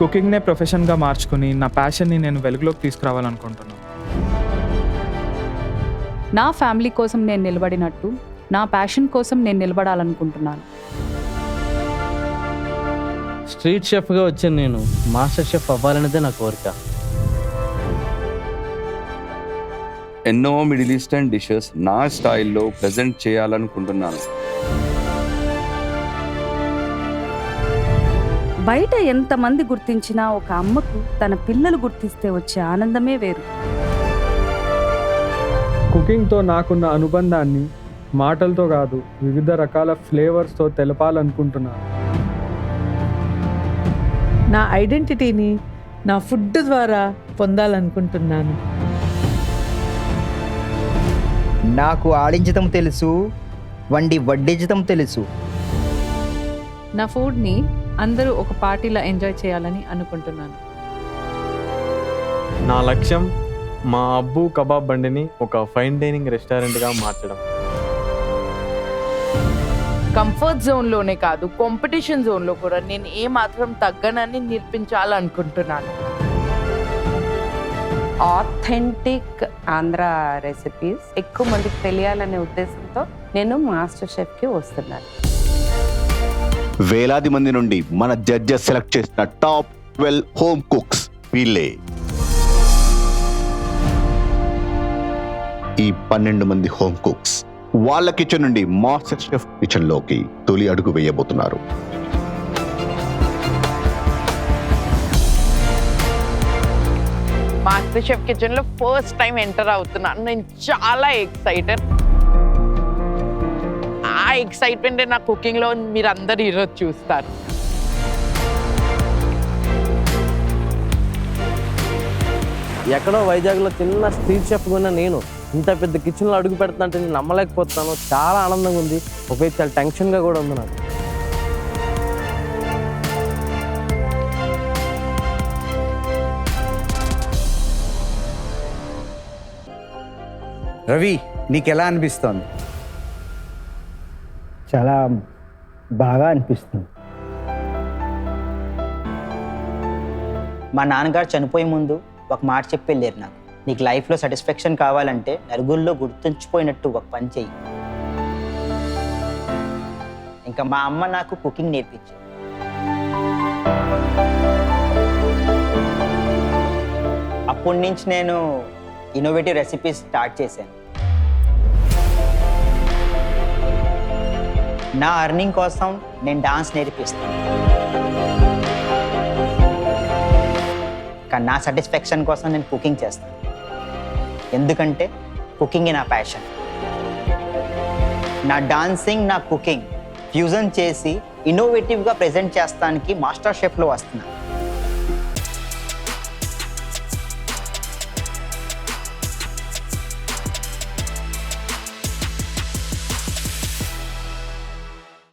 కుకింగ్నే ప్రొఫెషన్గా మార్చుకుని నా ప్యాషన్ని నేను వెలుగులోకి తీసుకురావాలనుకుంటున్నాను. నా ఫ్యామిలీ కోసం నేను నిలబడినట్టు నా ప్యాషన్ కోసం నేను నిలబడాలనుకుంటున్నాను. స్ట్రీట్ షెఫ్గా వచ్చిన నేను మాస్టర్ షెఫ్ అవ్వాలనేదే నా కోరిక. ఎన్నో మిడిల్ ఈస్టర్న్ డిషెస్ నా స్టైల్లో ప్రజెంట్ చేయాలనుకుంటున్నాను. బయట ఎంతమంది గుర్తించినా ఒక అమ్మకు తన పిల్లలు గుర్తిస్తే వచ్చే ఆనందమే వేరు. కుకింగ్తో నాకున్న అనుబంధాన్ని మాటలతో కాదు, వివిధ రకాల ఫ్లేవర్స్తో తెలపాలనుకుంటున్నాను. నా ఐడెంటిటీని నా ఫుడ్ ద్వారా పొందాలనుకుంటున్నాను. నాకు ఆడించడం తెలుసు, వడ్డించడం తెలుసు. నా ఫుడ్ని అందరూ ఒక పార్టీలో ఎంజాయ్ చేయాలని అనుకుంటున్నాను. నా లక్ష్యం మా అబ్బు కబాబ్ బండిని ఒక ఫైన్ డైనింగ్ రెస్టారెంట్గా మార్చడం. కంఫర్ట్ జోన్లోనే కాదు, కాంపిటీషన్ జోన్లో కూడా నేను ఏమాత్రం తగ్గనని నిరూపించాలనుకుంటున్నాను. ఆథెంటిక్ ఆంధ్ర రెసిపీస్ ఎక్కువ మందికి తెలియాలనే ఉద్దేశంతో నేను మాస్టర్ షెఫ్కి వస్తున్నాను. వేలాది మంది నుండి మన జడ్జెస్ సెలెక్ట్ చేసిన టాప్ 12 హోమ్ కుక్స్ వీళ్ళే. ఈ 12 మంది హోమ్ కుక్స్ వాళ్ళ కిచెన్ నుండి మాస్టర్ షెఫ్ కిచెన్ లోకి తొలి అడుగు వేయబోతున్నారు. మాస్టర్ షెఫ్ కిచెన్లో ఫస్ట్ టైం ఎంటర్ అవుతున్నాను. నేను చాలా ఎక్సైటెడ్. ఆ ఎక్సైట్మెంట్ నా కుకింగ్లో మీరు అందరు ఈరోజు చూస్తారు. ఎక్కడో వైజాగ్లో చిన్న స్ట్రీట్ షెఫ్గా ఉన్న నేను ఇంత పెద్ద కిచెన్లో అడుగు పెడుతుంటే నేను నమ్మలేకపోతున్నాను. చాలా ఆనందంగా ఉంది, ఒకవేళ చాలా టెన్షన్గా కూడా ఉంది నాకు. రవి, నీకెలా అనిపిస్తోంది? చాలా బాగా అనిపిస్తుంది. మా నాన్నగారు చనిపోయే ముందు ఒక మాట చెప్పి వెళ్ళారు నాకు, నీకు లైఫ్లో సాటిస్ఫాక్షన్ కావాలంటే నలుగురిలో గుర్తుంచిపోయినట్టు ఒక పని చెయ్యి. ఇంకా మా అమ్మ నాకు కుకింగ్ నేర్పించింది. అప్పటి నుంచి నేను ఇన్నోవేటివ్ రెసిపీస్ స్టార్ట్ చేశాను. నా అర్నింగ్ కోసం నేను డాన్స్ నేర్పిస్తాను, కానీ నా సాటిస్ఫాక్షన్ కోసం నేను కుకింగ్ చేస్తాను. ఎందుకంటే కుకింగ్ నా ప్యాషన్. నా డాన్సింగ్, నా కుకింగ్ ఫ్యూజన్ చేసి ఇన్నోవేటివ్గా ప్రెజెంట్ చేస్తానికి మాస్టర్ షెఫ్లో వస్తున్నాను.